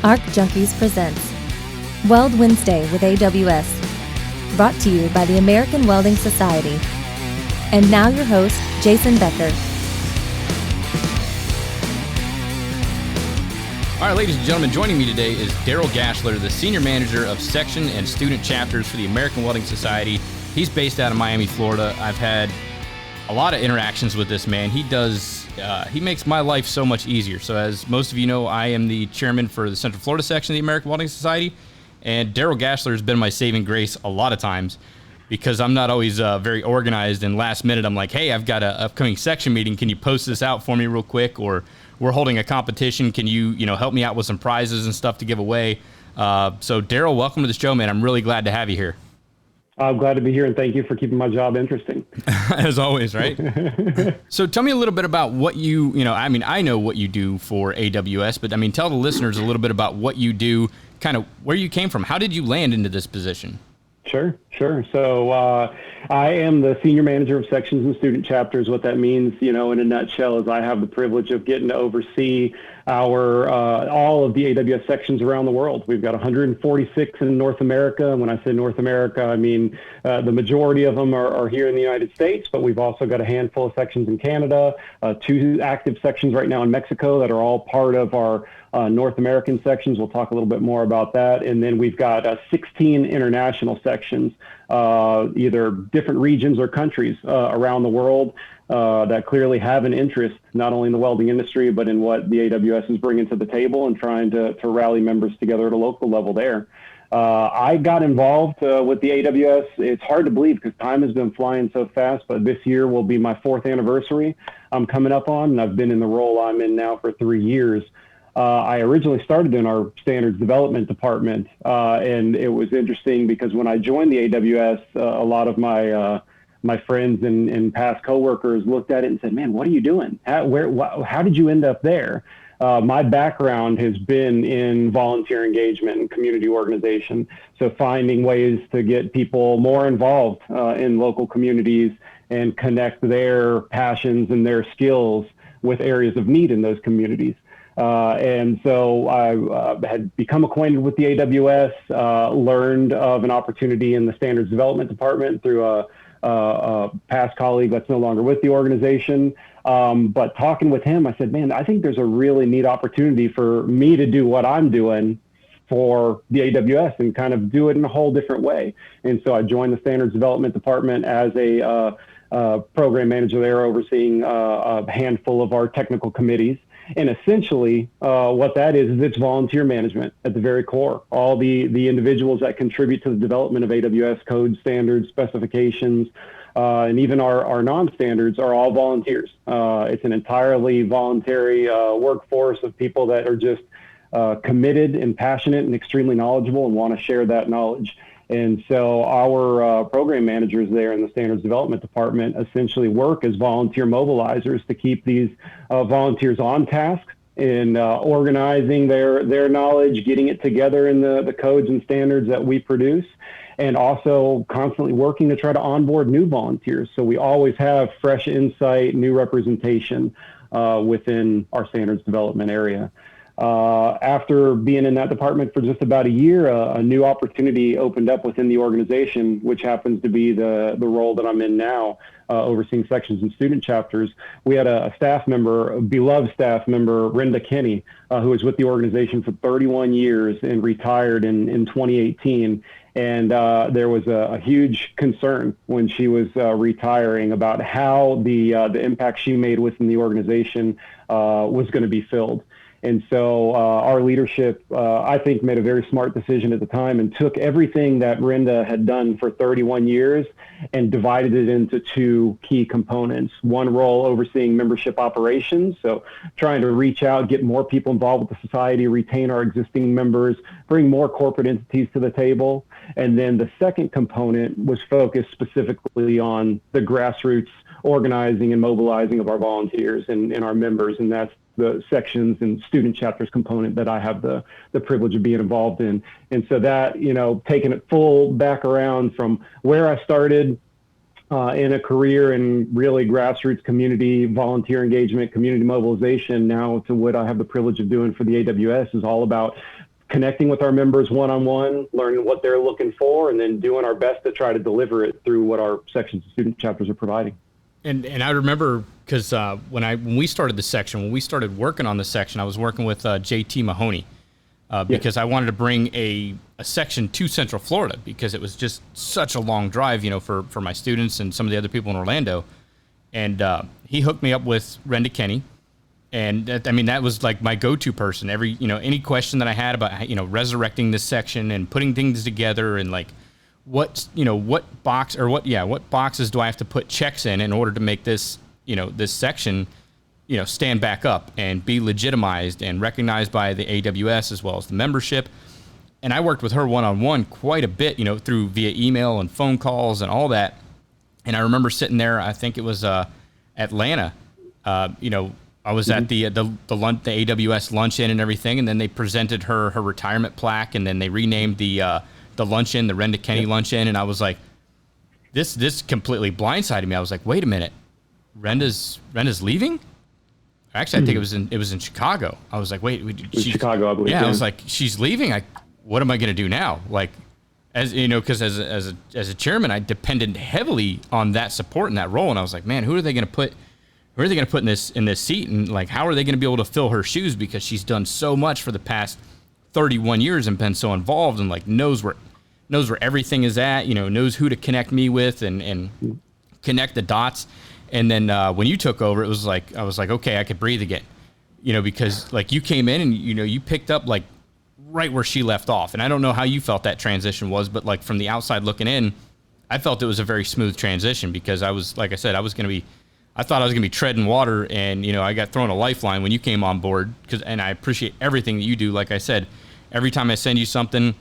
ARC Junkies presents Weld Wednesday with AWS, brought to you by the American Welding Society. And now your host, Jason Becker. All right, ladies and gentlemen, joining me today is Daryl Gashler, the Senior Manager of Section and Student Chapters for the American Welding Society. He's based out of Miami, Florida. I've had a lot of interactions with this man. He makes my life so much easier. So as most of you know, I am the chairman for the Central Florida section of the American Welding Society, and Daryl Gashler has been my saving grace a lot of times because I'm not always very organized, and last minute I'm like, hey, I've got an upcoming section meeting. Can you post this out for me real quick? Or we're holding a competition. Can you help me out with some prizes and stuff to give away? So Daryl, welcome to the show, man. I'm really glad to have you here. I'm glad to be here, and thank you for keeping my job interesting. As always, right? So tell me a little bit about what I know what you do for AWS, but tell the listeners a little bit about what you do, kind of where you came from. How did you land into this position? Sure. So I am the Senior Manager of Sections and Student Chapters. What that means, in a nutshell, is I have the privilege of getting to oversee our all of the AWS sections around the world. We've got 146 in North America. And when I say North America, I mean the majority of them are here in the United States, but we've also got a handful of sections in Canada, 2 active sections right now in Mexico that are all part of our North American sections. We'll talk a little bit more about that. And then we've got 16 international sections, either different regions or countries around the world that clearly have an interest not only in the welding industry, but in what the AWS is bringing to the table and trying to rally members together at a local level there. I got involved with the AWS. It's hard to believe because time has been flying so fast, but this year will be my 4th anniversary I'm coming up on, and I've been in the role I'm in now for 3 years. I originally started in our standards development department, and it was interesting because when I joined the AWS, a lot of my friends and past coworkers looked at it and said, "Man, what are you doing? How did you end up there?" My background has been in volunteer engagement and community organization, so finding ways to get people more involved in local communities and connect their passions and their skills with areas of need in those communities. And so I had become acquainted with the AWS, learned of an opportunity in the standards development department through a past colleague that's no longer with the organization. But talking with him, I said, man, I think there's a really neat opportunity for me to do what I'm doing for the AWS and kind of do it in a whole different way. And so I joined the standards development department as a program manager there, overseeing a handful of our technical committees. And essentially, what that is it's volunteer management at the very core. All the individuals that contribute to the development of AWS code, standards, specifications, and even our non-standards are all volunteers. It's an entirely voluntary workforce of people that are just committed and passionate and extremely knowledgeable and want to share that knowledge. And so our program managers there in the standards development department essentially work as volunteer mobilizers to keep these volunteers on task in organizing their knowledge, getting it together in the codes and standards that we produce, and also constantly working to try to onboard new volunteers. So we always have fresh insight, new representation within our standards development area. After being in that department for just about a year, a new opportunity opened up within the organization, which happens to be the role that I'm in now, overseeing sections and student chapters. We had a staff member, a beloved staff member, Brenda Kinney, who was with the organization for 31 years and retired in 2018. And there was a huge concern when she was retiring about how the impact she made within the organization was going to be filled. And so our leadership, I think, made a very smart decision at the time and took everything that Brenda had done for 31 years and divided it into 2 key components. One role overseeing membership operations, so trying to reach out, get more people involved with the society, retain our existing members, bring more corporate entities to the table. And then the second component was focused specifically on the grassroots organizing and mobilizing of our volunteers and our members, and that's the sections and student chapters component that I have the privilege of being involved in. And so that, taking it full back around from where I started in a career in really grassroots community, volunteer engagement, community mobilization, now to what I have the privilege of doing for the AWS is all about connecting with our members one-on-one, learning what they're looking for, and then doing our best to try to deliver it through what our sections and student chapters are providing. And I remember because when we started the section, when we started working on the section, I was working with JT Mahoney because I wanted to bring a section to Central Florida because it was just such a long drive, for my students and some of the other people in Orlando. And he hooked me up with Renda Kenny. And that was like my go-to person. Any question that I had about, resurrecting this section and putting things together and like, what boxes do I have to put checks in order to make this, this section, stand back up and be legitimized and recognized by the AWS as well as the membership. And I worked with her one-on-one quite a bit, through via email and phone calls and all that. And I remember sitting there, I think it was Atlanta, I was at the AWS luncheon and everything, and then they presented her retirement plaque, and then they renamed the luncheon, the Renda Kenny luncheon, and I was like, this completely blindsided me. I was like, wait a minute, Renda's leaving? Actually, I think it was in Chicago. I was like, wait, Chicago, I believe. Yeah, I was like, she's leaving. What am I going to do now? Like, as you know, because as a chairman, I depended heavily on that support and that role, and I was like, man, who are they going to put in this seat, and like, how are they going to be able to fill her shoes, because she's done so much for the past 31 years and been so involved and like knows where everything is at, knows who to connect me with and connect the dots. And then when you took over, I was like, okay, I could breathe again, because like you came in and you picked up like right where she left off. And I don't know how you felt that transition was, but like from the outside looking in, I felt it was a very smooth transition, because I was, like I said, I thought I was going to be treading water, and, I got thrown a lifeline when you came on board, and I appreciate everything that you do. Like I said, every time I send you something,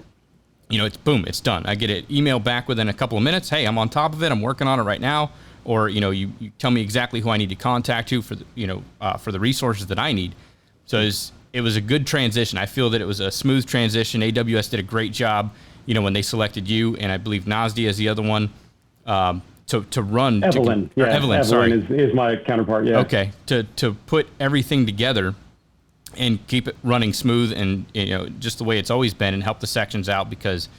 it's boom, it's done. I get an email back within a couple of minutes. Hey, I'm on top of it. I'm working on it right now. Or, you tell me exactly who I need to contact for the resources that I need. So it was a good transition. I feel that it was a smooth transition. AWS did a great job, when they selected you, and I believe Nasdi is the other one. To run Evelyn. Evelyn, sorry, is my counterpart. Yeah. Okay. To put everything together and keep it running smooth and just the way it's always been, and help the sections out, because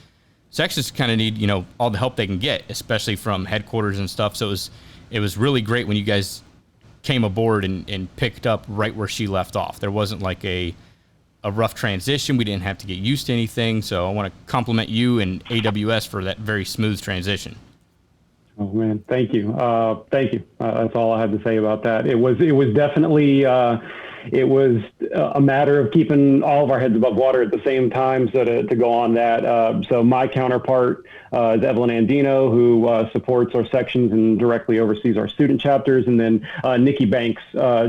sections kind of need all the help they can get, especially from headquarters and stuff. So it was really great when you guys came aboard and picked up right where she left off. There wasn't like a rough transition. We didn't have to get used to anything. So I want to compliment you and AWS for that very smooth transition. Oh man, thank you. That's all I have to say about that. It was definitely it was a matter of keeping all of our heads above water at the same time. So to go on that, so my counterpart is Evelyn Andino, who supports our sections and directly oversees our student chapters, and then Nikki Banks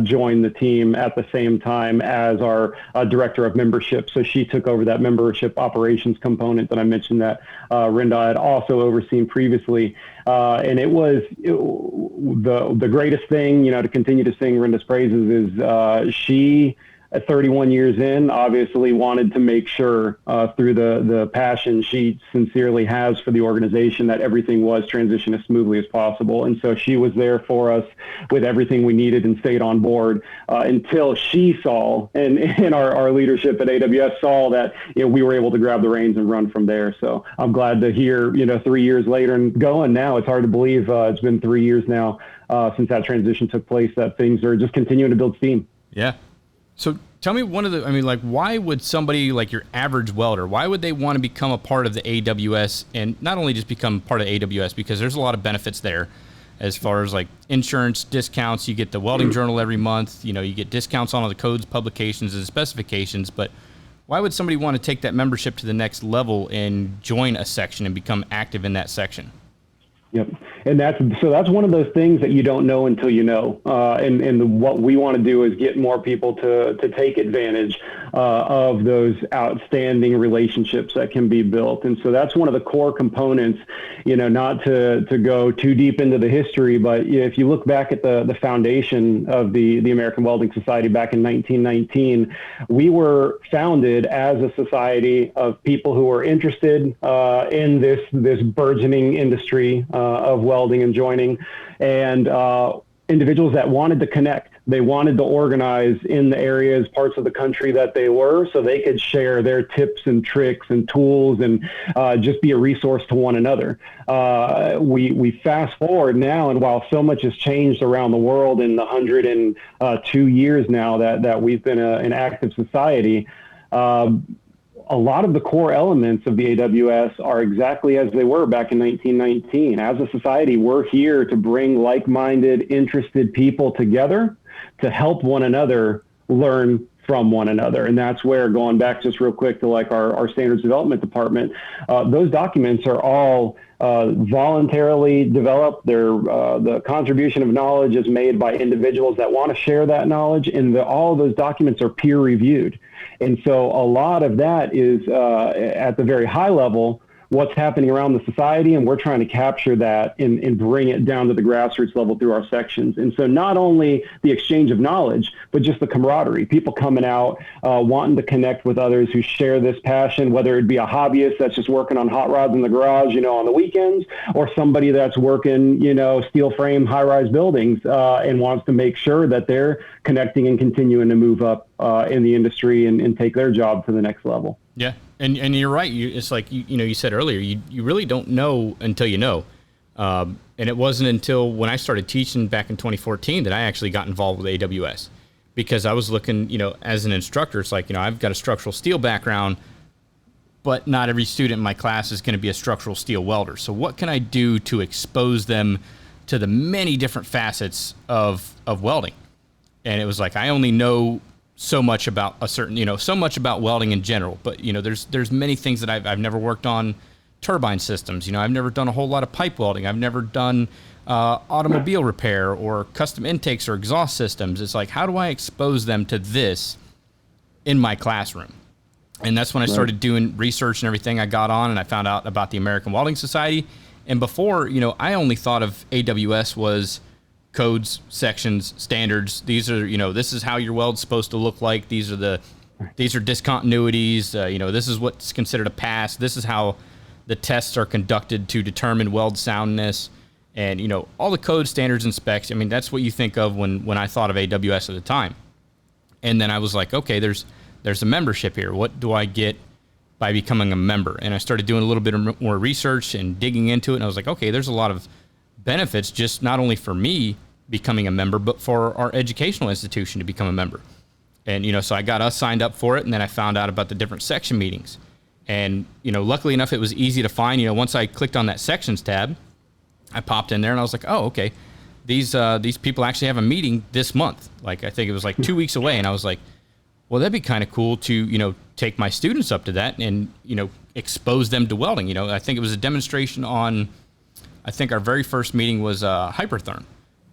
joined the team at the same time as our director of membership. So she took over that membership operations component that I mentioned that Renda had also overseen previously. And it was the greatest thing, to continue to sing Renda's praises is she, at 31 years in, obviously wanted to make sure through the passion she sincerely has for the organization that everything was transitioned as smoothly as possible. And so she was there for us with everything we needed and stayed on board until she saw, and our leadership at AWS saw that we were able to grab the reins and run from there. So I'm glad to hear 3 years later and going now. It's hard to believe it's been 3 years now since that transition took place, that things are just continuing to build steam. Yeah. So tell me why would somebody like your average welder, why would they want to become a part of the AWS, and not only just become part of AWS, because there's a lot of benefits there as far as like insurance discounts. You get the welding journal every month, you get discounts on all the codes, publications, and specifications. But why would somebody want to take that membership to the next level and join a section and become active in that section? Yep. And that's one of those things that you don't know until you know. And what we want to do is get more people to take advantage of those outstanding relationships that can be built. And so that's one of the core components, not to go too deep into the history, but if you look back at the foundation of the American Welding Society back in 1919, we were founded as a society of people who were interested in this burgeoning industry of welding and joining, and individuals that wanted to connect they wanted to organize in the areas, parts of the country that they were, so they could share their tips and tricks and tools and just be a resource to one another. We fast forward now, and while so much has changed around the world in the 102 years now that we've been an active society, a lot of the core elements of the AWS are exactly as they were back in 1919. As a society, we're here to bring like-minded, interested people together to help one another learn from one another. And that's where, going back just real quick to like our standards development department, those documents are all voluntarily developed. The contribution of knowledge is made by individuals that want to share that knowledge, and all of those documents are peer reviewed. And so a lot of that is at the very high level, what's happening around the society, and we're trying to capture that and bring it down to the grassroots level through our sections. And so not only the exchange of knowledge, but just the camaraderie, people coming out, wanting to connect with others who share this passion, whether it be a hobbyist that's just working on hot rods in the garage, on the weekends, or somebody that's working, steel frame high-rise buildings and wants to make sure that they're connecting and continuing to move up in the industry and take their job to the next level. Yeah. And you're right. It's like, you said earlier, you really don't know until you know. And it wasn't until when I started teaching back in 2014 that I actually got involved with AWS, because I was looking, as an instructor, it's like, I've got a structural steel background, but not every student in my class is going to be a structural steel welder. So what can I do to expose them to the many different facets of welding? And it was like, I only know so much about a certain, so much about welding in general, but there's many things that I've never worked on turbine systems. I've never done a whole lot of pipe welding. I've never done automobile repair or custom intakes or exhaust systems. It's like, how do I expose them to this in my classroom? And that's when I started doing research and everything. I got on and I found out about the American Welding Society. And before, I only thought of AWS was codes, sections, standards. These are, this is how your weld's supposed to look like. These are discontinuities. This is what's considered a pass. This is how the tests are conducted to determine weld soundness, and all the code, standards, and specs. I mean, that's what you think of when I thought of AWS at the time. And then I was like, okay, there's a membership here. What do I get by becoming a member? And I started doing a little bit more research and digging into it. And I was like, okay, there's a lot of benefits, just not only for me becoming a member, but for our educational institution to become a member. And, so I got us signed up for it. And then I found out about the different section meetings. And, luckily enough, it was easy to find. Once I clicked on that sections tab, I popped in there and I was like, oh, okay, these people actually have a meeting this month. Like, I think it was like 2 weeks away. And I was like, well, that'd be kind of cool to, take my students up to that and, expose them to welding. I think it was a demonstration on, I think our very first meeting was Hypertherm.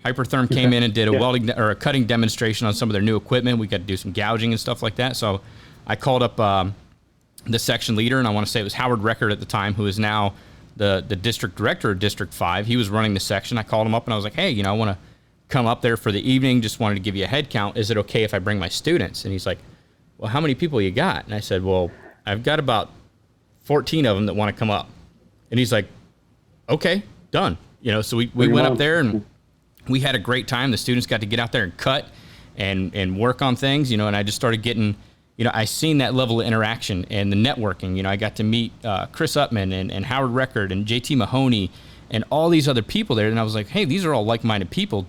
Hypertherm came in and did a welding or a cutting demonstration on some of their new equipment. We got to do some gouging and stuff like that. So I called up the section leader, and I want to say it was Howard Record at the time, who is now the district director of District 5. He was running the section. I called him up and I was like, hey, I want to come up there for the evening. Just wanted to give you a head count. Is it okay if I bring my students? And he's like, well, how many people you got? And I said, well, I've got about 14 of them that want to come up. And he's like, okay, done. So we went up there and we had a great time. The students got to get out there and cut and work on things, and I just started getting, I seen that level of interaction and the networking. I got to meet Chris Upman and Howard Record and JT Mahoney and all these other people there. And I was like, hey, these are all like-minded people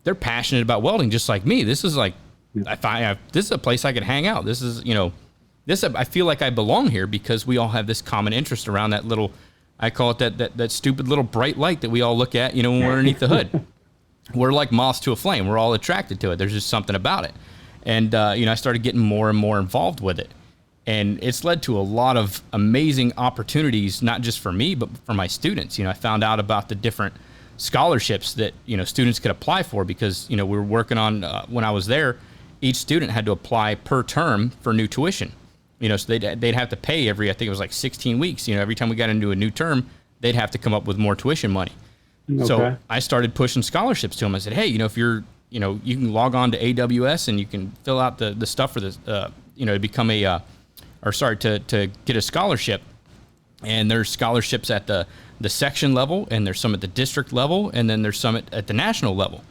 they're passionate about welding just like me. This is like, this is a place I could hang out. This is, I feel like I belong here because we all have this common interest around that little, I call it that stupid little bright light that we all look at, when we're underneath the hood. We're like moths to a flame. We're all attracted to it. There's just something about it. And, I started getting more and more involved with it. And it's led to a lot of amazing opportunities, not just for me, but for my students. I found out about the different scholarships that, students could apply for because, we were working on, when I was there, each student had to apply per term for new tuition. So they'd have to pay I think it was like 16 weeks. Every time we got into a new term, they'd have to come up with more tuition money. Okay. So I started pushing scholarships to them. I said, hey, if you're, you can log on to AWS and you can fill out the stuff for this, to become to get a scholarship. And there's scholarships at the section level, and there's some at the district level, and then there's some at the national level.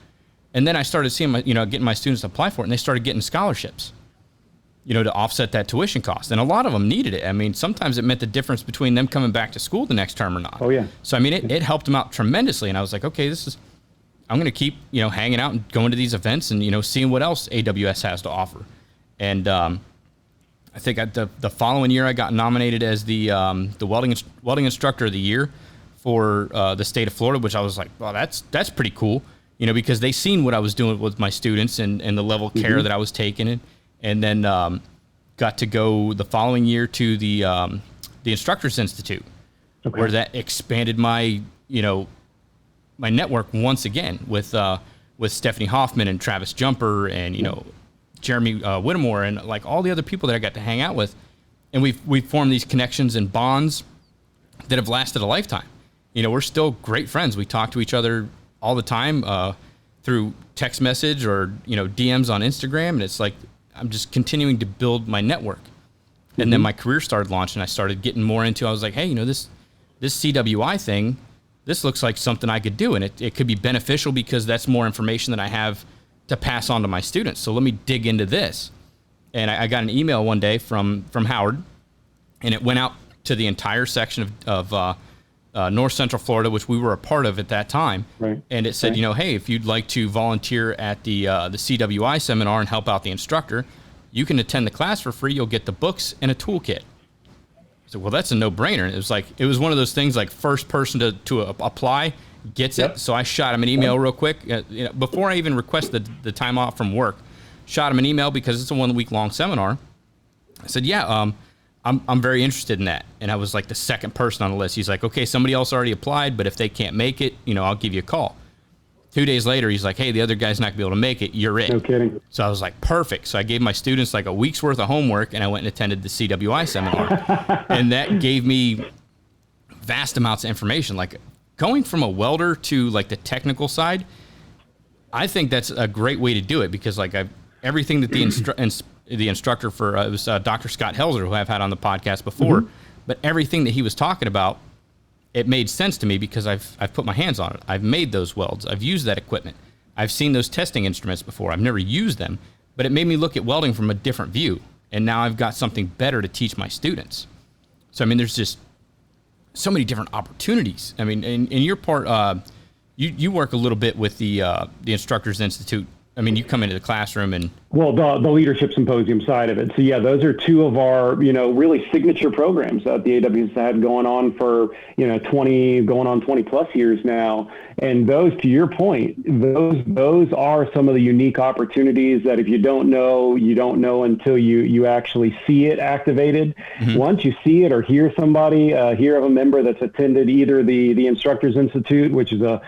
And then I started seeing getting my students to apply for it, and they started getting scholarships, to offset that tuition cost. And a lot of them needed it. I mean, sometimes it meant the difference between them coming back to school the next term or not. Oh, yeah. So, I mean, it helped them out tremendously. And I was like, okay, I'm going to keep, hanging out and going to these events and, seeing what else AWS has to offer. And I think the following year I got nominated as the welding instructor of the year for the state of Florida, which I was like, well, that's pretty cool. Because they seen what I was doing with my students and the level of care that I was taking, and then got to go the following year to the Instructors Institute, where that expanded my my network once again with Stephanie Hoffman and Travis Jumper and Jeremy Whittemore and like all the other people that I got to hang out with, and we've formed these connections and bonds that have lasted a lifetime. We're still great friends. We talk to each other all the time through text message or DMs on Instagram, and it's like I'm just continuing to build my network. And then my career started launching. I started getting more into. I was like, hey, this CWI thing, this looks like something I could do, and it could be beneficial because that's more information that I have to pass on to my students. So let me dig into this. And I got an email one day from Howard, and it went out to the entire section of North Central Florida, which we were a part of at that time. Right. And it said, hey, if you'd like to volunteer at the CWI seminar and help out the instructor, you can attend the class for free. You'll get the books and a toolkit. So, well, that's a no-brainer. It was one of those things like first person to apply gets it. So I shot him an email real quick before I even requested the time off from work. Shot him an email because it's a 1 week long seminar. I said, yeah, I'm very interested in that. And I was like the second person on the list. He's like, okay, somebody else already applied, but if they can't make it, I'll give you a call. 2 days later, he's like, hey, the other guy's not gonna be able to make it. You're it. No kidding. So I was like, perfect. So I gave my students like a week's worth of homework, and I went and attended the CWI seminar. And that gave me vast amounts of information. Like going from a welder to like the technical side, I think that's a great way to do it because like everything that the instructor for it was Dr. Scott Helzer, who I've had on the podcast before, but everything that he was talking about, it made sense to me because I've put my hands on it. I've made those welds. I've used that equipment. I've seen those testing instruments before. I've never used them, but it made me look at welding from a different view. And now I've got something better to teach my students. So, I mean, there's just so many different opportunities. I mean, in your part, you work a little bit with the Instructors Institute. I mean, you come into the classroom and... Well, the Leadership Symposium side of it. So, yeah, those are two of our, really signature programs that the AWS had going on for, 20 plus years now. And those, to your point, those are some of the unique opportunities that if you don't know until you actually see it activated. Once you see it or hear somebody, hear of a member that's attended either the Instructors Institute, which is a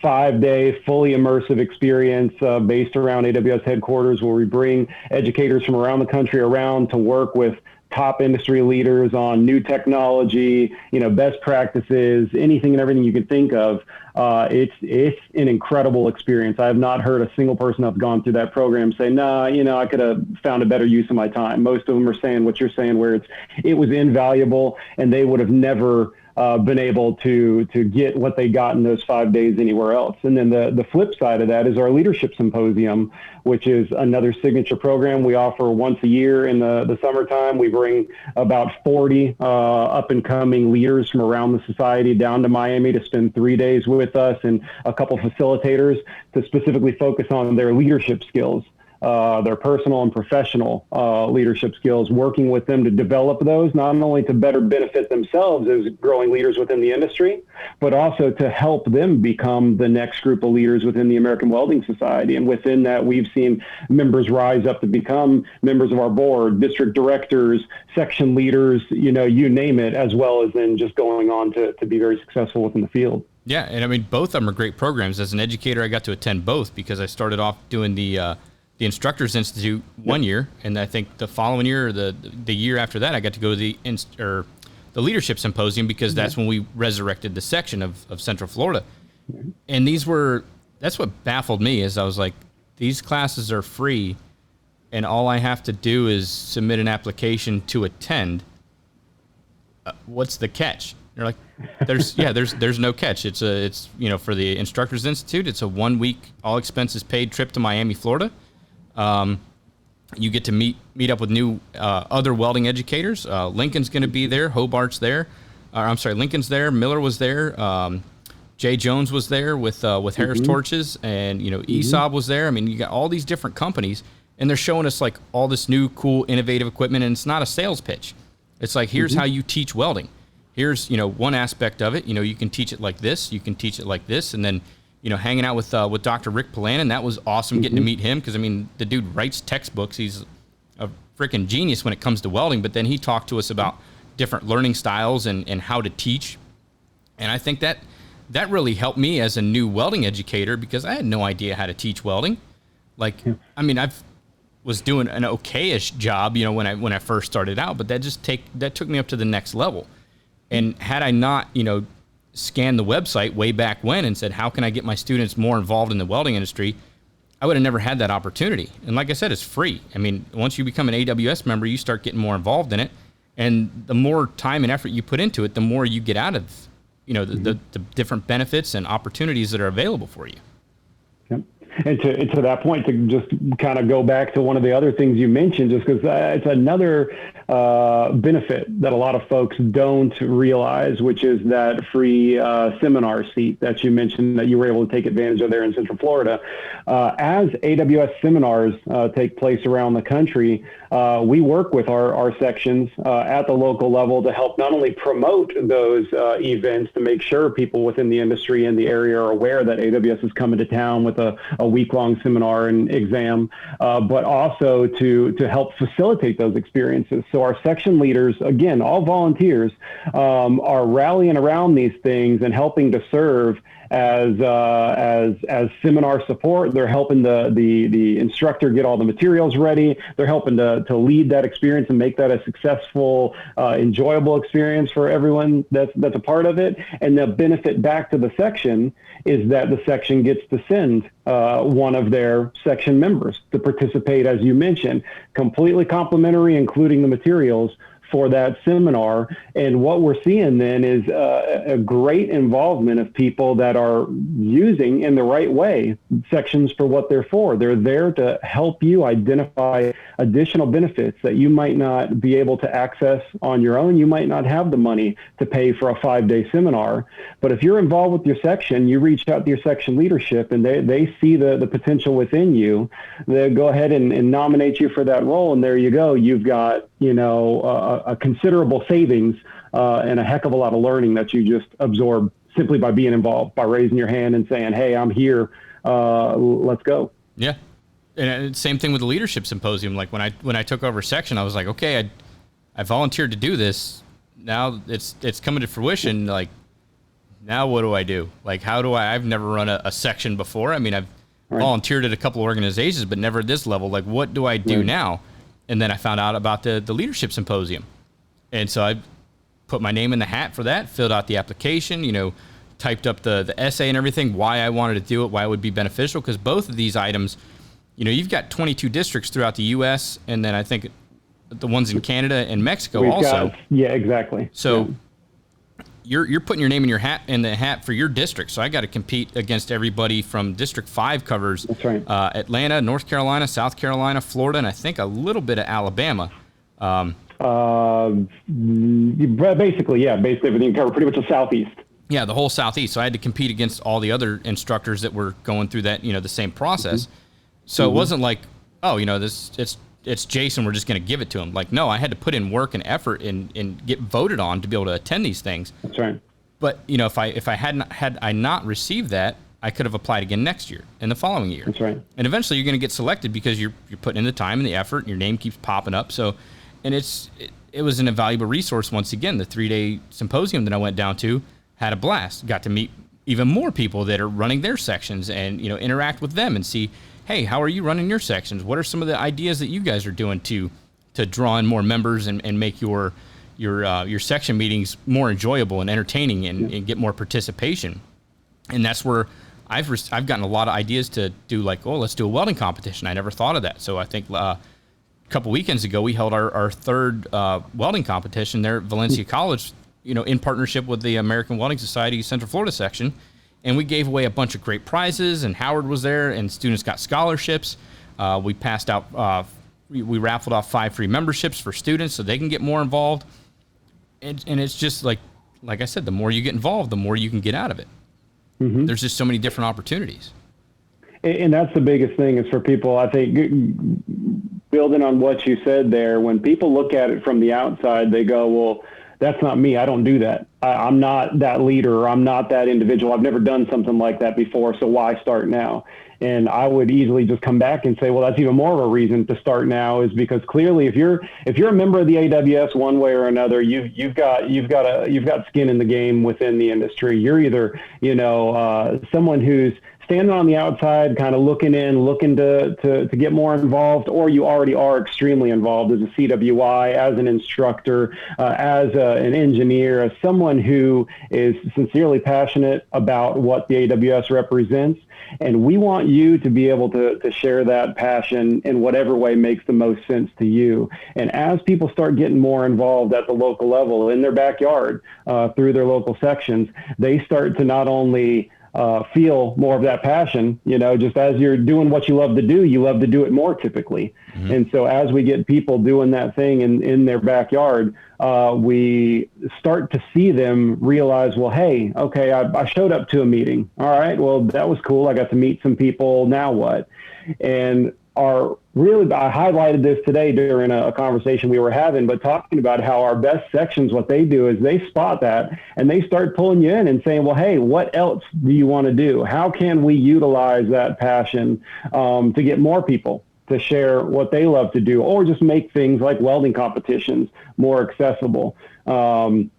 5-day fully immersive experience based around AWS headquarters, where we bring educators from around the country around to work with top industry leaders on new technology, best practices, anything and everything you can think of. It's an incredible experience. I have not heard a single person that's gone through that program say, nah, I could have found a better use of my time. Most of them are saying what you're saying, where it was invaluable and they would have never been able to get what they got in those 5 days anywhere else. And then the flip side of that is our Leadership Symposium, which is another signature program we offer once a year in the summertime. We bring about 40 up and coming leaders from around the society down to Miami to spend 3 days with us and a couple facilitators to specifically focus on their leadership skills. Their personal and professional leadership skills, working with them to develop those, not only to better benefit themselves as growing leaders within the industry, but also to help them become the next group of leaders within the American Welding Society. And within that, we've seen members rise up to become members of our board, district directors, section leaders, you name it, as well as then just going on to be very successful within the field. Yeah, and I mean, both of them are great programs. As an educator, I got to attend both because I started off doing the Instructors Institute 1 year, and I think the following year or the year after that, I got to go to the Leadership Symposium because that's when we resurrected the section of Central Florida. And that's what baffled me is I was like, these classes are free, and all I have to do is submit an application to attend. What's the catch? You're like, there's no catch. It's for the Instructors Institute, it's a 1 week, all expenses paid trip to Miami, Florida. You get to meet up with new other welding educators. Lincoln's going to be there. Hobart's there. Lincoln's there. Miller was there. Jay Jones was there with Harris Torches, and ESOB was there. I mean, you got all these different companies, and they're showing us like all this new, cool, innovative equipment, and it's not a sales pitch. It's like, here's how you teach welding. Here's one aspect of it. You can teach it like this. You can teach it like this, and then hanging out with Dr. Rick Polanin, that was awesome getting to meet him, because I mean, the dude writes textbooks. He's a freaking genius when it comes to welding. But then he talked to us about different learning styles and how to teach, and I think that really helped me as a new welding educator, because I had no idea how to teach welding. I mean, I was doing an okay-ish job, when I first started out, but that took me up to the next level. And had I not, scanned the website way back when and said, how can I get my students more involved in the welding industry, I would have never had that opportunity. And like I said, it's free. I mean, once you become an AWS member, you start getting more involved in it. And the more time and effort you put into it, the more you get out of the different benefits and opportunities that are available for you. Yep. And to that point, to just kind of go back to one of the other things you mentioned, just because it's another benefit that a lot of folks don't realize, which is that free seminar seat that you mentioned that you were able to take advantage of there in Central Florida. As AWS seminars take place around the country, we work with our sections at the local level to help not only promote those events, to make sure people within the industry and the area are aware that AWS is coming to town with a week-long seminar and exam, but also to help facilitate those experiences. So our section leaders, again, all volunteers, are rallying around these things and helping to serve as seminar support. They're helping the instructor get all the materials ready. They're helping to lead that experience and make that a successful, enjoyable experience for everyone that's a part of it. And the benefit back to the section is that the section gets to send one of their section members to participate, as you mentioned, completely complimentary, including the materials for that seminar. And what we're seeing then is a great involvement of people that are using in the right way sections for what they're for. They're there to help you identify additional benefits that you might not be able to access on your own. You might not have the money to pay for a 5-day seminar. But if you're involved with your section, you reach out to your section leadership and they see the potential within you. They'll go ahead and nominate you for that role. And there you go. You've got, a considerable savings and a heck of a lot of learning that you just absorb simply by being involved, by raising your hand and saying, hey, I'm here. Let's go. Yeah. And same thing with the leadership symposium. Like when I took over section, I was like, okay, I volunteered to do this. Now it's coming to fruition. Like, now what do I do? Like, I've never run a section before. I mean, I've volunteered at a couple of organizations, but never at this level. Like, what do I do now? And then I found out about the leadership symposium. And so I put my name in the hat for that, filled out the application, typed up the essay and everything, why I wanted to do it, why it would be beneficial. Because both of these items, you've got 22 districts throughout the U.S., and then I think the ones in Canada and Mexico also. Yeah, exactly. So you're putting your name in the hat for your district. So I got to compete against everybody from District 5 covers. That's right. Atlanta, North Carolina, South Carolina, Florida, and I think a little bit of Alabama. Basically everything covered, pretty much the Southeast. Yeah, the whole Southeast. So I had to compete against all the other instructors that were going through that, the same process. So it wasn't like, it's Jason, we're just going to give it to him. Like, no, I had to put in work and effort and get voted on to be able to attend these things. That's right. But, if I had not received that, I could have applied again next year and the following year. That's right. And eventually you're going to get selected because you're putting in the time and the effort and your name keeps popping up. So, and it was an invaluable resource. Once again, the 3-day symposium that I went down to had a blast. Got to meet even more people that are running their sections and, interact with them and see, hey, how are you running your sections? What are some of the ideas that you guys are doing to draw in more members and make your section meetings more enjoyable and entertaining and get more participation? And that's where I've gotten a lot of ideas to do, like, let's do a welding competition. I never thought of that. So I think a couple weekends ago we held our third welding competition there at Valencia College, in partnership with the American Welding Society Central Florida section, and we gave away a bunch of great prizes, and Howard was there, and students got scholarships. We passed out, we raffled off 5 free memberships for students so they can get more involved. And it's just like I said, the more you get involved, the more you can get out of it. Mm-hmm. There's just so many different opportunities. And that's the biggest thing is for people, I think, building on what you said there, when people look at it from the outside, they go, well, that's not me. I don't do that. I'm not that leader. Or I'm not that individual. I've never done something like that before. So why start now? And I would easily just come back and say, well, that's even more of a reason to start now, is because clearly if you're a member of the AWS one way or another, you've got skin in the game within the industry. You're either, someone who's standing on the outside, kind of looking to get more involved, or you already are extremely involved as a CWI, as an instructor, as an engineer, as someone who is sincerely passionate about what the AWS represents. And we want you to be able to share that passion in whatever way makes the most sense to you. And as people start getting more involved at the local level in their backyard, through their local sections, they start to not only feel more of that passion, just as you're doing what you love to do it more typically. Mm-hmm. And so as we get people doing that thing in their backyard, we start to see them realize, well, hey, okay, I showed up to a meeting. All right, well, that was cool. I got to meet some people. Now what? And I highlighted this today during a conversation we were having, but talking about how our best sections, what they do is they spot that and they start pulling you in and saying, well, hey, what else do you want to do? How can we utilize that passion to get more people to share what they love to do, or just make things like welding competitions more accessible?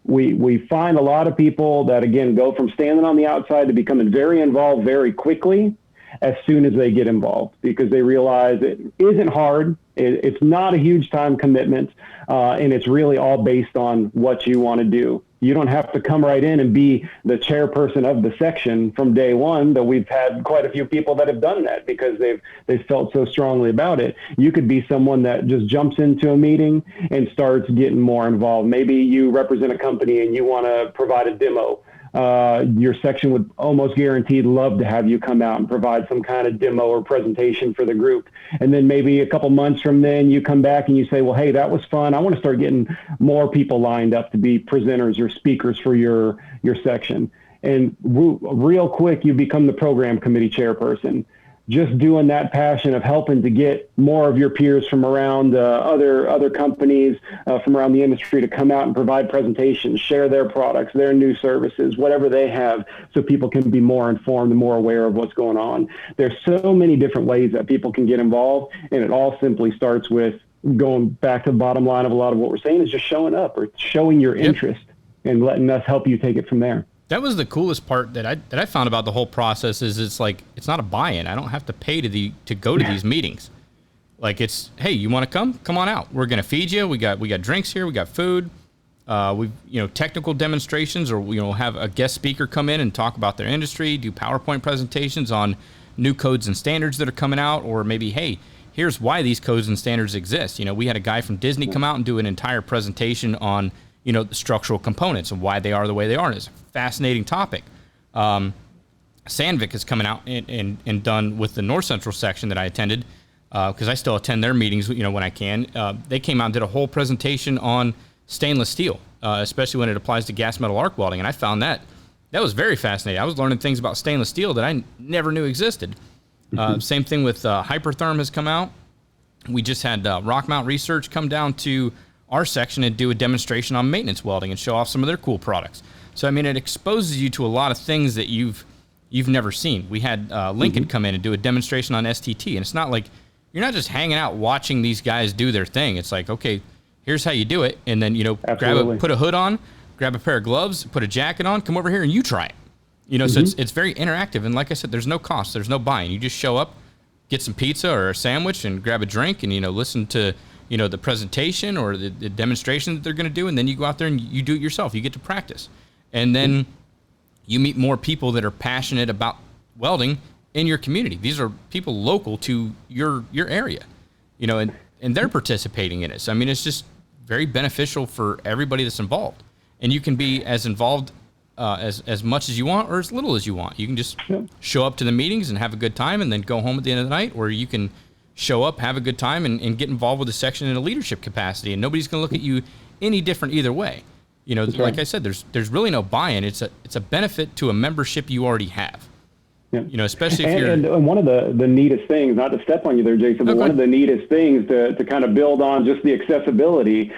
We find a lot of people that, again, go from standing on the outside to becoming very involved very quickly as soon as they get involved, because they realize it isn't hard. It's not a huge time commitment. And it's really all based on what you want to do. You don't have to come right in and be the chairperson of the section from day one, though we've had quite a few people that have done that because they've felt so strongly about it. You could be someone that just jumps into a meeting and starts getting more involved. Maybe you represent a company and you want to provide a demo. Your section would almost guaranteed love to have you come out and provide some kind of demo or presentation for the group. And then maybe a couple months from then you come back and you say, well, hey, that was fun. I want to start getting more people lined up to be presenters or speakers for your section. And real quick, you become the program committee chairperson. Just doing that passion of helping to get more of your peers from around other companies from around the industry to come out and provide presentations, share their products, their new services, whatever they have, so people can be more informed and more aware of what's going on. There's so many different ways that people can get involved, and it all simply starts with going back to the bottom line of a lot of what we're saying is just showing up or showing your interest and letting us help you take it from there. That was the coolest part that I found about the whole process is it's not a buy-in. I don't have to pay to go to these meetings. Like it's, hey, you want to come? Come on out. We're going to feed you. We got drinks here. We got food. Technical demonstrations, or have a guest speaker come in and talk about their industry, do PowerPoint presentations on new codes and standards that are coming out, or maybe, hey, here's why these codes and standards exist. We had a guy from Disney come out and do an entire presentation on the structural components and why they are the way they are. It's a fascinating topic. Sandvik is coming out and done with the North Central section that I attended, because I still attend their meetings, when I can. They came out and did a whole presentation on stainless steel, especially when it applies to gas metal arc welding. And I found that was very fascinating. I was learning things about stainless steel that I never knew existed. Same thing with Hypertherm has come out. We just had Rockmount Research come down to our section and do a demonstration on maintenance welding and show off some of their cool products. So, it exposes you to a lot of things that you've never seen. We had Lincoln come in and do a demonstration on STT, and it's not like you're not just hanging out watching these guys do their thing. It's like, okay, here's how you do it, and then put a hood on, grab a pair of gloves, put a jacket on, come over here and you try it. So it's very interactive, and like I said, there's no cost, there's no buying. You just show up, get some pizza or a sandwich, and grab a drink, and listen to the presentation or the demonstration that they're going to do, and then you go out there and you do it yourself. You get to practice. And then you meet more people that are passionate about welding in your community. These are people local to your area, and they're participating in it. So, it's just very beneficial for everybody that's involved. and you can be as involved as much as you want or as little as you want. You can just show up to the meetings and have a good time and then go home at the end of the night, or you can show up, have a good time, and get involved with the section in a leadership capacity, and nobody's going to look at you any different either way. You know, That's like right. I said, there's really no buy-in. It's a benefit to a membership you already have. Yeah. You know, especially if you're... And one of the neatest things, not to step on you there, Jason, but one of the neatest things to kind of build on just the accessibility,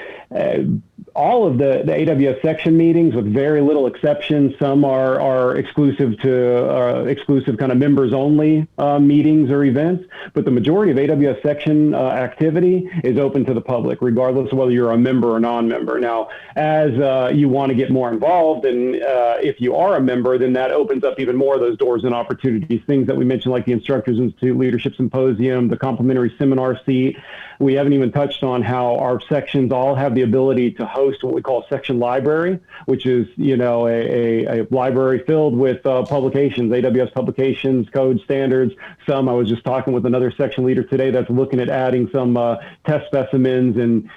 all of the AWS section meetings, with very little exception, some are exclusive to exclusive kind of members only meetings or events, but the majority of AWS section activity is open to the public, regardless of whether you're a member or non-member. Now, as you want to get more involved, and if you are a member, then that opens up even more of those doors and opportunities, things that we mentioned, like the Instructors Institute Leadership Symposium, the complimentary seminar seat. We haven't even touched on how our sections all have the ability to host what we call section library, which is, you know, a library filled with publications, AWS publications, code standards. Some, I was just talking with another section leader today that's looking at adding some test specimens and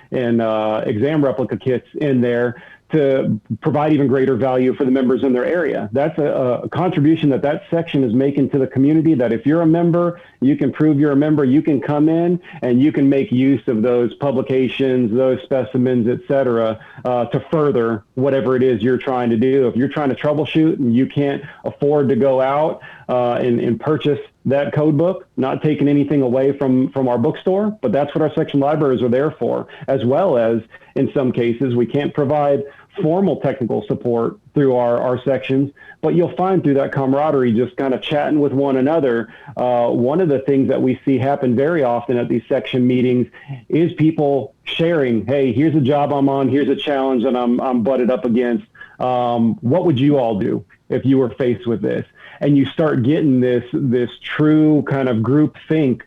exam replica kits in there to provide even greater value for the members in their area. That's a contribution that section is making to the community, that if you're a member, you can prove you're a member, you can come in and you can make use of those publications, those specimens, et cetera, to further whatever it is you're trying to do. If you're trying to troubleshoot and you can't afford to go out and purchase that code book, not taking anything away from our bookstore, but that's what our section libraries are there for, as well as, in some cases, we can't provide formal technical support through our sections, but you'll find through that camaraderie, just kind of chatting with one another, one of the things that we see happen very often at these section meetings is people sharing, hey, here's a job I'm on, here's a challenge that I'm butted up against. What would you all do if you were faced with this? And you start getting this true kind of group think,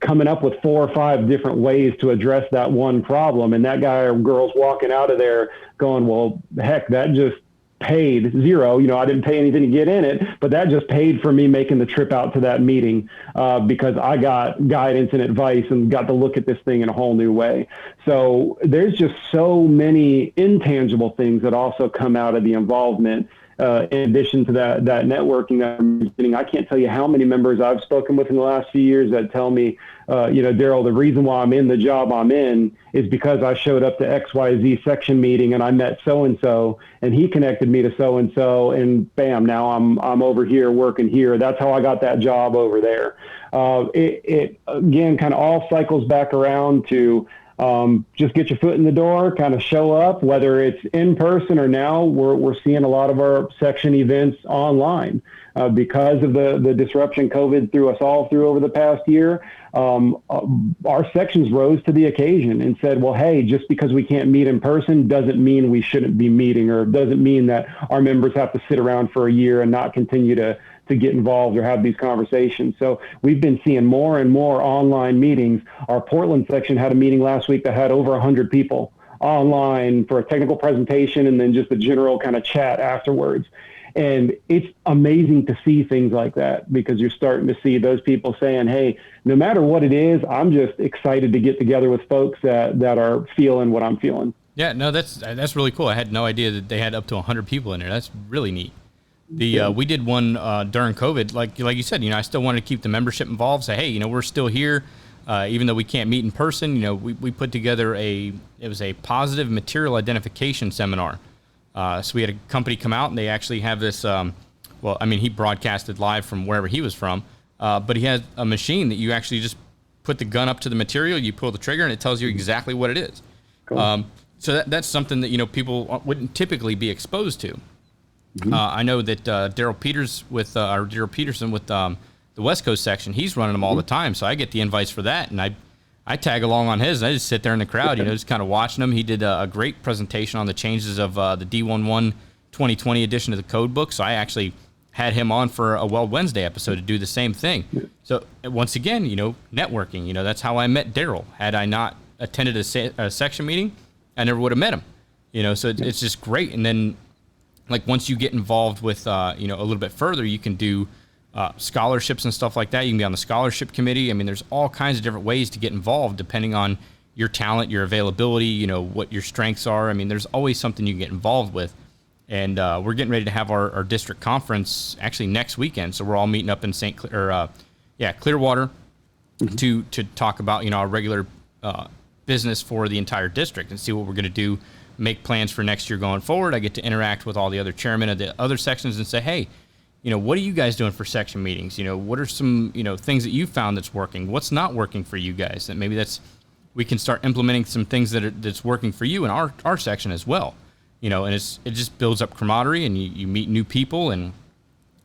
coming up with 4 or 5 different ways to address that one problem. And that guy or girl's walking out of there going, well, heck, that just paid $0. You know, I didn't pay anything to get in it, but that just paid for me making the trip out to that meeting because I got guidance and advice and got to look at this thing in a whole new way. So there's just so many intangible things that also come out of the involvement. In addition to that networking that I'm mentioning, I can't tell you how many members I've spoken with in the last few years that tell me, you know, Daryl, the reason why I'm in the job I'm in is because I showed up to XYZ section meeting and I met so-and-so and he connected me to so-and-so and bam, now I'm over here working here. That's how I got that job over there. It again, kind of all cycles back around to just get your foot in the door, kind of show up, whether it's in person or now we're seeing a lot of our section events online because of the disruption COVID threw us all through over the past year. Our sections rose to the occasion and said, well, hey, just because we can't meet in person doesn't mean we shouldn't be meeting, or doesn't mean that our members have to sit around for a year and not continue to get involved or have these conversations. So we've been seeing more and more online meetings. Our Portland section had a meeting last week that had over 100 people online for a technical presentation and then just a general kind of chat afterwards. And it's amazing to see things like that because you're starting to see those people saying, hey, no matter what it is, I'm just excited to get together with folks that are feeling what I'm feeling. Yeah, no, that's really cool. I had no idea that they had up to 100 people in there. That's really neat. We did one during COVID, like you said, you know, I still wanted to keep the membership involved, say, hey, you know, we're still here, even though we can't meet in person. You know, we put together it was a positive material identification seminar. So we had a company come out and they actually have this, well, I mean, he broadcasted live from wherever he was from, but he had a machine that you actually just put the gun up to the material, you pull the trigger and it tells you exactly what it is. Cool. So that's something that, you know, people wouldn't typically be exposed to. Mm-hmm. I know that Daryl Peterson with the West Coast section, he's running them all the time. So I get the invites for that, and I tag along on his. And I just sit there in the crowd, you know, just kind of watching them. He did a great presentation on the changes of the D11 2020 edition of the code book. So I actually had him on for a Weld Wednesday episode to do the same thing. So once again, you know, networking. You know, that's how I met Daryl. Had I not attended a section meeting, I never would have met him. You know, so it's just great. And then, like, once you get involved with, you know, a little bit further, you can do scholarships and stuff like that. You can be on the scholarship committee. I mean, there's all kinds of different ways to get involved depending on your talent, your availability, you know, what your strengths are. I mean, there's always something you can get involved with. And we're getting ready to have our district conference actually next weekend. So we're all meeting up in Clearwater to talk about, you know, our regular business for the entire district and see what we're going to do, make plans for next year going forward. I get to interact with all the other chairmen of the other sections and say, hey, you know, what are you guys doing for section meetings? You know, what are some, you know, things that you found that's working? What's not working for you guys? That maybe we can start implementing some things that's working for you in our section as well. You know, and it just builds up camaraderie, and you meet new people. And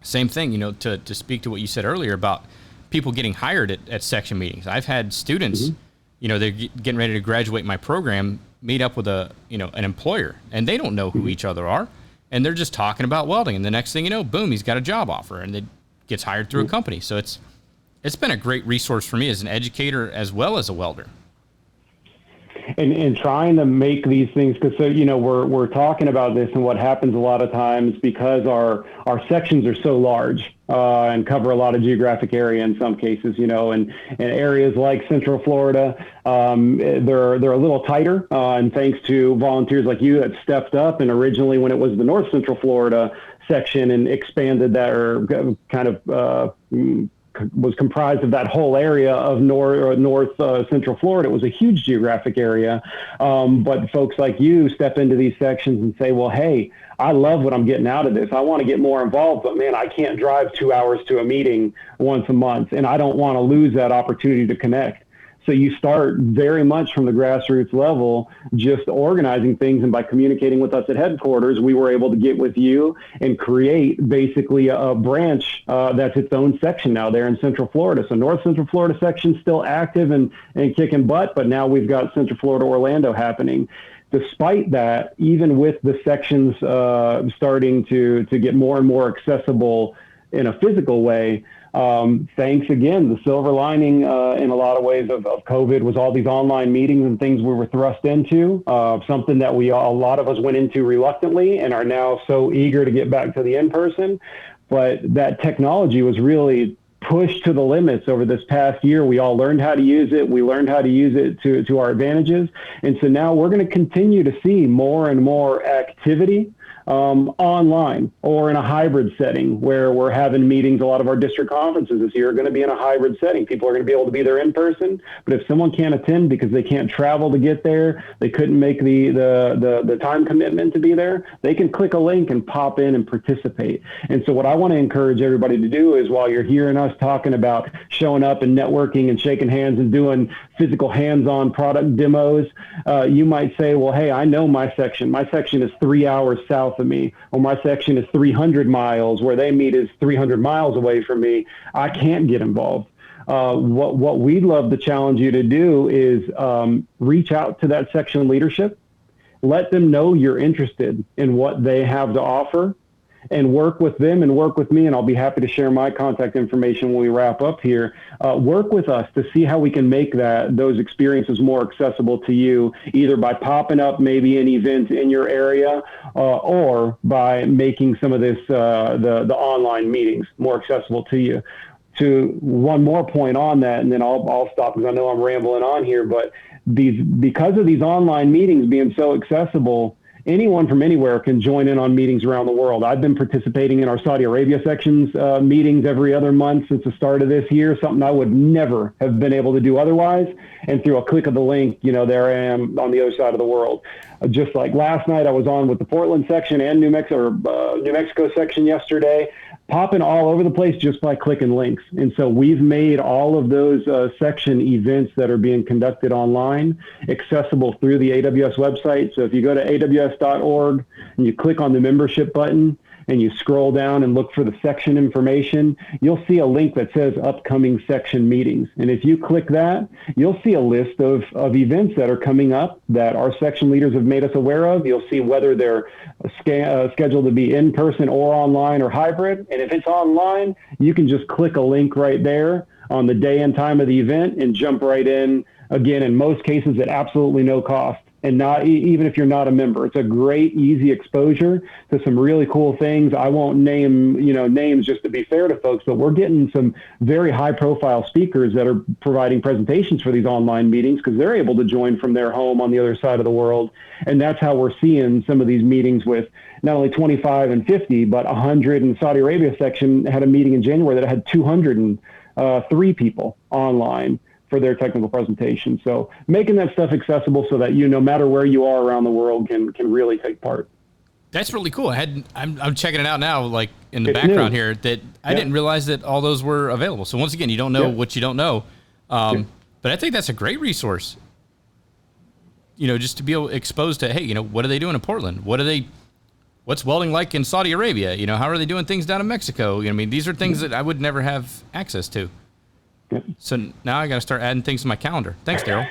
same thing, you know, to speak to what you said earlier about people getting hired at section meetings. I've had students, you know, they're getting ready to graduate my program, meet up with an employer, and they don't know who each other are. And they're just talking about welding, and the next thing you know, boom, he's got a job offer, and it gets hired through a company. So it's been a great resource for me as an educator as well as a welder. And trying to make these things, because you know we're talking about this, and what happens a lot of times because our sections are so large and cover a lot of geographic area in some cases, you know, and areas like Central Florida, they're a little tighter, and thanks to volunteers like you that stepped up, and originally when it was the North Central Florida section and expanded that, or kind of was comprised of that whole area of north Central Florida. It was a huge geographic area. But folks like you step into these sections and say, well, hey, I love what I'm getting out of this. I want to get more involved, but man, I can't drive 2 hours to a meeting once a month, and I don't want to lose that opportunity to connect. So you start very much from the grassroots level, just organizing things. And by communicating with us at headquarters, we were able to get with you and create basically a branch that's its own section now there in Central Florida. So North Central Florida section still active and kicking butt, but now we've got Central Florida Orlando happening. Despite that, even with the sections starting to get more and more accessible in a physical way, thanks again, the silver lining in a lot of ways of COVID was all these online meetings and things we were thrust into, something that a lot of us went into reluctantly and are now so eager to get back to the in-person. But that technology was really pushed to the limits over this past year. We all learned how to use it. We learned how to use it to our advantages. And so now we're going to continue to see more and more activity online or in a hybrid setting where we're having meetings. A lot of our district conferences this year are going to be in a hybrid setting. People are going to be able to be there in person, but if someone can't attend because they can't travel to get there, they couldn't make the time commitment to be there, they can click a link and pop in and participate. And so what I want to encourage everybody to do is, while you're hearing us talking about showing up and networking and shaking hands and doing physical hands-on product demos, you might say, well, hey, I know my section. My section is 3 hours south of me, or my section is 300 miles, where they meet is 300 miles away from me. I can't get involved. What we'd love to challenge you to do is reach out to that section leadership, let them know you're interested in what they have to offer, and work with them and work with me. And I'll be happy to share my contact information when we wrap up here. Work with us to see how we can make those experiences more accessible to you, either by popping up maybe an event in your area, or by making some of this, the online meetings more accessible to you. To one more point on that, and then I'll stop because I know I'm rambling on here, but because of these online meetings being so accessible, anyone from anywhere can join in on meetings around the world. I've been participating in our Saudi Arabia sections meetings every other month since the start of this year, something I would never have been able to do otherwise. And through a click of the link, you know, there I am on the other side of the world. Just like last night, I was on with the Portland section and New Mexico section yesterday, popping all over the place just by clicking links. And so we've made all of those section events that are being conducted online accessible through the AWS website. So if you go to aws.org and you click on the membership button and you scroll down and look for the section information, you'll see a link that says upcoming section meetings. And if you click that, you'll see a list of events that are coming up that our section leaders have made us aware of. You'll see whether they're scheduled to be in person or online or hybrid. And if it's online, you can just click a link right there on the day and time of the event and jump right in, again, in most cases at absolutely no cost. and not even if you're not a member. It's a great, easy exposure to some really cool things. I won't name, names just to be fair to folks, but we're getting some very high profile speakers that are providing presentations for these online meetings because they're able to join from their home on the other side of the world. And that's how we're seeing some of these meetings with not only 25 and 50, but 100. And Saudi Arabia section had a meeting in January that had 203 people online for their technical presentation. So making that stuff accessible so that no matter where you are around the world can really take part. That's really cool. I'm checking it out now, like in the background here, that I didn't realize that all those were available. So once again, you don't know what you don't know. But I think that's a great resource, just to be exposed to, hey, what are they doing in Portland? What's welding like in Saudi Arabia? How are they doing things down in Mexico? These are things that I would never have access to. So now I got to start adding things to my calendar. Thanks, Daryl.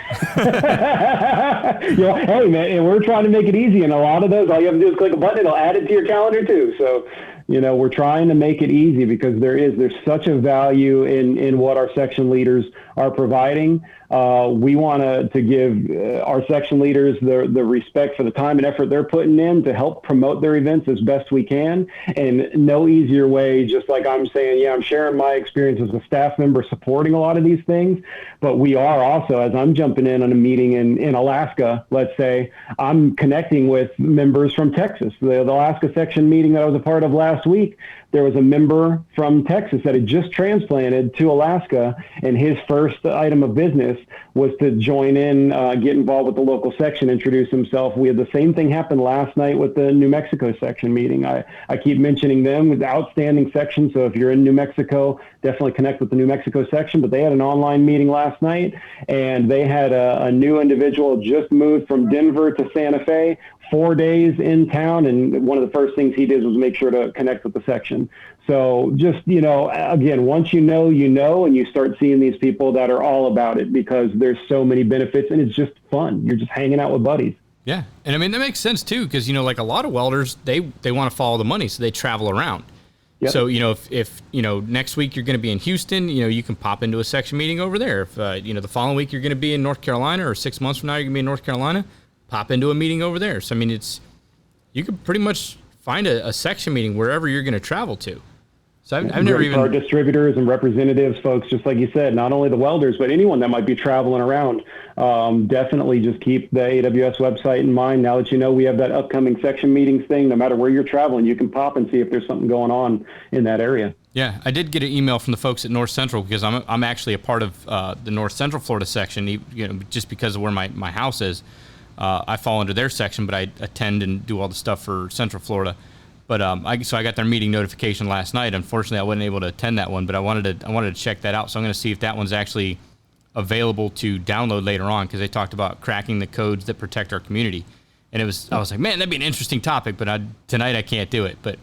Hey, man, and we're trying to make it easy. And a lot of those, all you have to do is click a button. It'll add it to your calendar, too. So, we're trying to make it easy because there's such a value in what our section leaders are providing. We want to give our section leaders the respect for the time and effort they're putting in to help promote their events as best we can. And no easier way, just like I'm saying, I'm sharing my experience as a staff member supporting a lot of these things, but we are also, as I'm jumping in on a meeting in Alaska, let's say, I'm connecting with members from Texas. The Alaska section meeting that I was a part of last week, there was a member from Texas that had just transplanted to Alaska, and his first item of business was to join in, get involved with the local section, introduce himself. We had the same thing happen last night with the New Mexico section meeting. I keep mentioning them with outstanding sections. So if you're in New Mexico, definitely connect with the New Mexico section. But they had an online meeting last night, and they had a new individual just moved from Denver to Santa Fe, 4 days in town. And one of the first things he did was make sure to connect with the section. So just, again, once you know, and you start seeing these people that are all about it because there's so many benefits and it's just fun. You're just hanging out with buddies. Yeah. And that makes sense too, because, like a lot of welders, they want to follow the money, so they travel around. Yep. So, if next week you're going to be in Houston, you can pop into a section meeting over there. If, the following week you're going to be in North Carolina, or 6 months from now you're going to be in North Carolina, pop into a meeting over there. So, you could pretty much find a section meeting wherever you're going to travel to. So I've never even... Our distributors and representatives, folks, just like you said, not only the welders, but anyone that might be traveling around, definitely just keep the AWS website in mind. Now that we have that upcoming section meetings thing, no matter where you're traveling, you can pop and see if there's something going on in that area. Yeah, I did get an email from the folks at North Central because I'm actually a part of the North Central Florida section, just because of where my house is. I fall under their section, but I attend and do all the stuff for Central Florida. But so I got their meeting notification last night. Unfortunately, I wasn't able to attend that one, but I wanted to check that out. So I'm going to see if that one's actually available to download later on, because they talked about cracking the codes that protect our community. And I was like, man, that'd be an interesting topic, but tonight I can't do it. But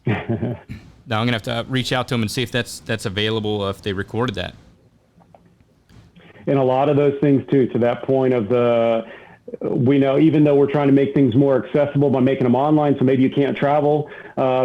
now I'm going to have to reach out to them and see if that's available, if they recorded that. And a lot of those things too, to that point of we know, even though we're trying to make things more accessible by making them online, so maybe you can't travel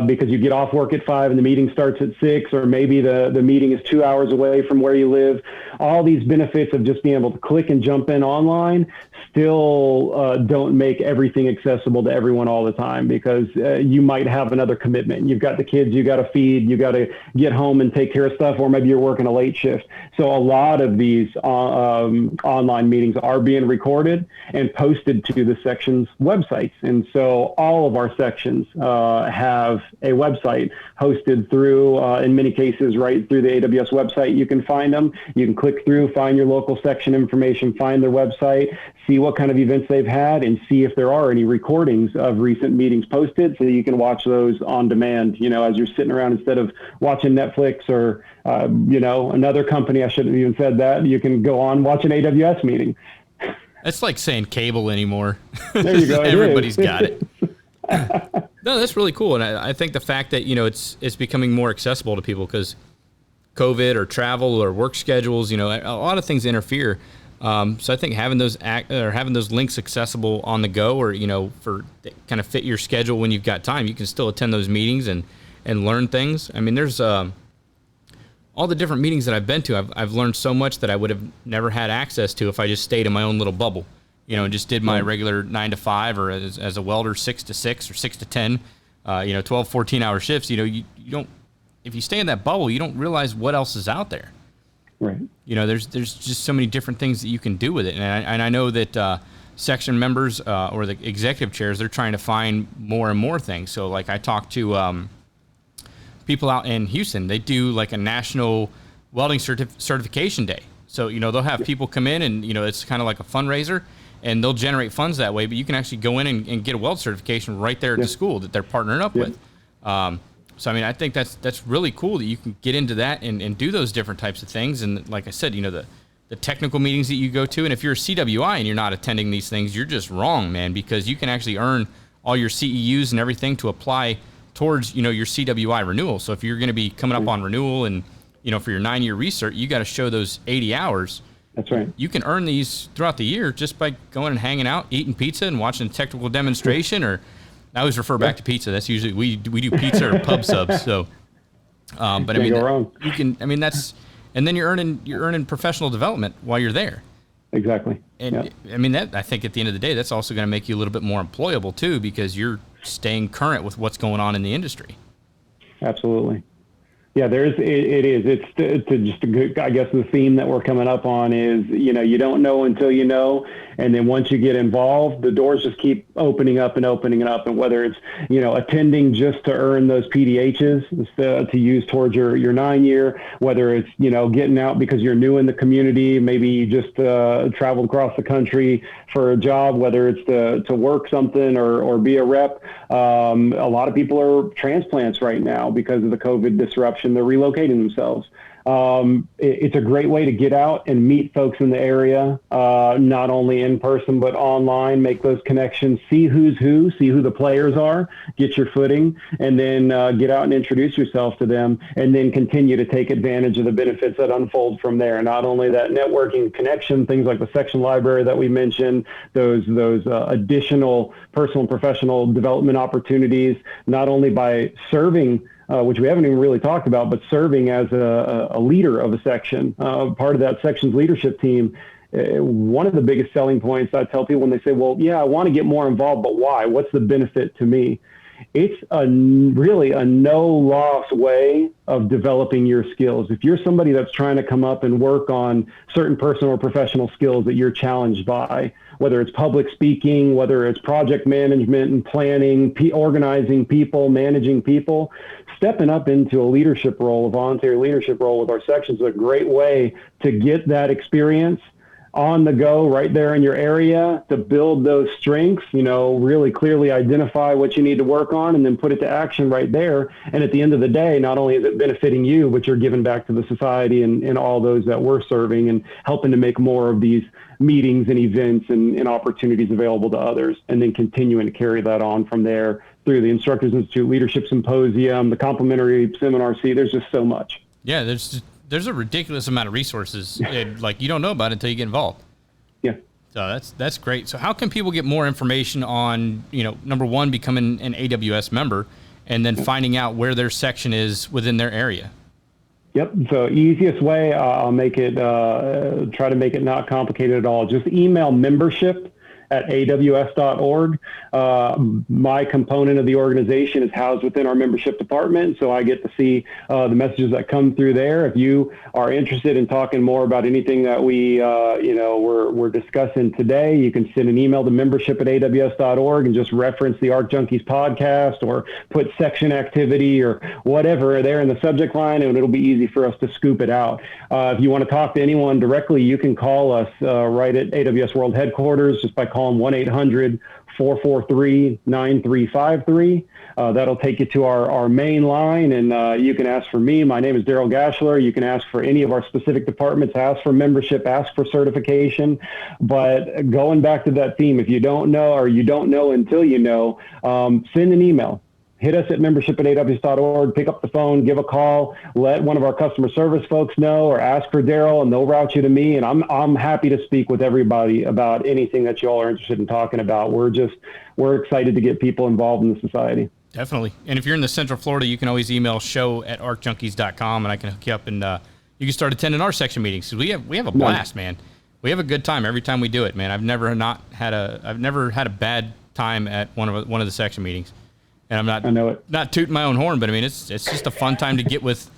because you get off work at 5 and the meeting starts at 6, or maybe the meeting is 2 hours away from where you live. All these benefits of just being able to click and jump in online still don't make everything accessible to everyone all the time, because you might have another commitment. You've got the kids you got to feed, you got to get home and take care of stuff, or maybe you're working a late shift. So a lot of these online meetings are being recorded and posted to the section's websites. And so all of our sections have a website hosted through, in many cases, right through the AWS website. You can find them. You can click through, find your local section information, find their website, see what kind of events they've had, and see if there are any recordings of recent meetings posted, so you can watch those on demand, as you're sitting around instead of watching Netflix or, another company. I shouldn't have even said that. You can go on, watch an AWS meeting. That's like saying cable anymore. There you go. Everybody's got it. No, that's really cool. And I think the fact that, it's becoming more accessible to people because COVID or travel or work schedules, a lot of things interfere. So I think having those links accessible on the go, or, for kind of fit your schedule when you've got time, you can still attend those meetings and learn things. There's all the different meetings that I've been to. I've learned so much that I would have never had access to if I just stayed in my own little bubble. and just did my regular 9 to 5 or as a welder 6 to 6 or 6 to 10, 12, 14-hour shifts, you don't, if you stay in that bubble, you don't realize what else is out there. Right. There's just so many different things that you can do with it. And I know that section members or the executive chairs, they're trying to find more and more things. So like I talked to people out in Houston, they do like a national welding certification day. So, they'll have people come in and, it's kind of like a fundraiser and they'll generate funds that way, but you can actually go in and get a weld certification right there at the school that they're partnering up with. So, I think that's really cool that you can get into that and do those different types of things. And like I said, the technical meetings that you go to, and if you're a CWI and you're not attending these things, you're just wrong, man, because you can actually earn all your CEUs and everything to apply towards, your CWI renewal. So if you're going to be coming up on renewal and, for your 9-year recert, you got to show those 80 hours. That's right. You can earn these throughout the year just by going and hanging out, eating pizza and watching a technical demonstration, or I always refer back to pizza. That's usually, we do pizza or pub subs. So, but you can, and then you're earning professional development while you're there. Exactly. And that, I think at the end of the day, that's also going to make you a little bit more employable too, because you're staying current with what's going on in the industry. Absolutely. Yeah, it is. It's I guess the theme that we're coming up on is, you don't know until you know. And then once you get involved, the doors just keep opening up and opening up. And whether it's, attending just to earn those PDHs to use towards your 9-year, whether it's, getting out because you're new in the community, maybe you just traveled across the country for a job, whether it's to work something or be a rep. A lot of people are transplants right now because of the COVID disruption. They're relocating themselves. It's a great way to get out and meet folks in the area, not only in person, but online, make those connections, see who's who, see who the players are, get your footing, and then get out and introduce yourself to them, and then continue to take advantage of the benefits that unfold from there. Not only that networking connection, things like the section library that we mentioned, those additional personal and professional development opportunities, not only by serving which we haven't even really talked about, but serving as a leader of a section, part of that section's leadership team. One of the biggest selling points I tell people when they say, well, yeah, I want to get more involved, but why? What's the benefit to me? It's really a no-loss way of developing your skills. If you're somebody that's trying to come up and work on certain personal or professional skills that you're challenged by, whether it's public speaking, whether it's project management and planning, organizing people, managing people, stepping up into a leadership role, a voluntary leadership role with our sections is a great way to get that experience on the go right there in your area, to build those strengths, really clearly identify what you need to work on and then put it to action right there. And at the end of the day, not only is it benefiting you, but you're giving back to the society and all those that we're serving and helping to make more of these meetings and events and opportunities available to others, and then continuing to carry that on from there through the Instructors Institute Leadership Symposium, the complimentary seminar. There's just so much. Yeah, there's a ridiculous amount of resources and you don't know about it until you get involved. Yeah. So that's great. So how can people get more information on, number one, becoming an AWS member, and then finding out where their section is within their area? Yep. So easiest way, I'll make it, try to make it not complicated at all. Just email membership@aws.org. My component of the organization is housed within our membership department, so I get to see the messages that come through there. If you are interested in talking more about anything that we're discussing today, you can send an email to membership@aws.org and just reference the ARC Junkies podcast or put section activity or whatever there in the subject line, and it'll be easy for us to scoop it out. If you want to talk to anyone directly, you can call us right at AWS World Headquarters just by calling 1-800-443-9353. That'll take you to our main line, and you can ask for me. My name is Daryl Gashler. You can ask for any of our specific departments, ask for membership, ask for certification. But going back to that theme, if you don't know or you don't know until you know, send an email. Hit us at membership@aws.org, pick up the phone, give a call, let one of our customer service folks know, or ask for Daryl and they'll route you to me. And I'm happy to speak with everybody about anything that you all are interested in talking about. We're excited to get people involved in the society. Definitely. And if you're in the Central Florida, you can always email show@arcjunkies.com and I can hook you up and you can start attending our section meetings. We have a blast, man. we have a good time every time we do it, man. I've never had a bad time at one of the section meetings. And I'm not tooting my own horn, but I mean, it's just a fun time to get with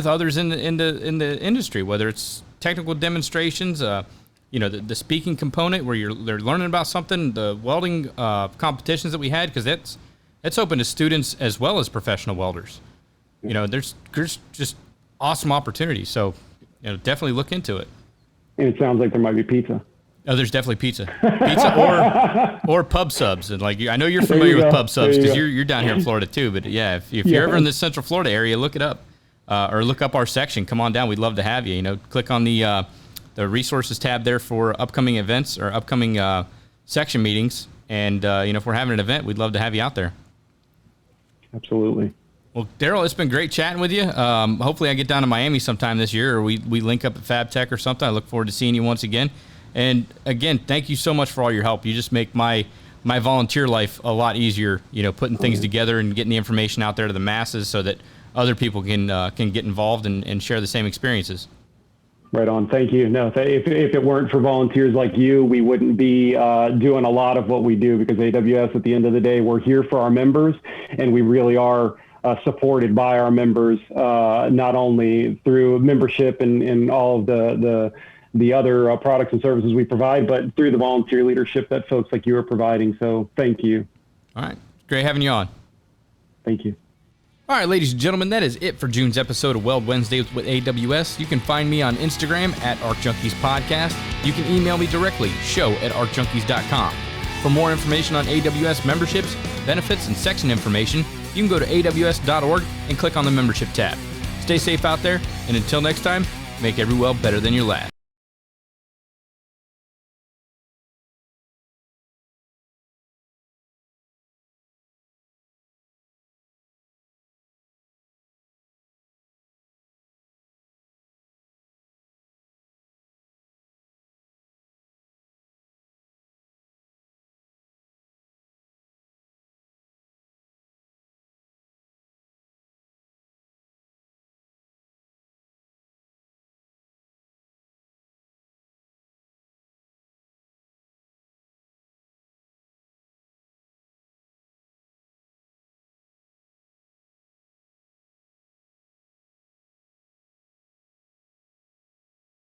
others in the industry, whether it's technical demonstrations, the speaking component where they're learning about something, the welding competitions that we had, because that's open to students as well as professional welders. There's just awesome opportunities. So, definitely look into it. And it sounds like there might be pizza. Oh, there's definitely pizza or pub subs. And I know you're familiar with pub subs because you're down here in Florida too. But yeah, if you're ever in the Central Florida area, look it up or look up our section. Come on down. We'd love to have you. Click on the resources tab there for upcoming events or upcoming section meetings. And, if we're having an event, we'd love to have you out there. Absolutely. Well, Daryl, it's been great chatting with you. Hopefully I get down to Miami sometime this year or we link up at Fab Tech or something. I look forward to seeing you once again. And again, thank you so much for all your help. You just make my volunteer life a lot easier, putting things together and getting the information out there to the masses so that other people can get involved and share the same experiences. Right on. Thank you. No, if it weren't for volunteers like you, we wouldn't be doing a lot of what we do, because AWS, at the end of the day, we're here for our members, and we really are supported by our members, not only through membership and all of the other products and services we provide, but through the volunteer leadership that folks like you are providing. So thank you. All right. Great having you on. Thank you. All right, ladies and gentlemen, that is it for June's episode of Weld Wednesdays with AWS. You can find me on Instagram at ArcJunkies Podcast. You can email me directly, show@arcjunkies.com. For more information on AWS memberships, benefits, and section information, you can go to aws.org and click on the membership tab. Stay safe out there, and until next time, make every weld better than your last.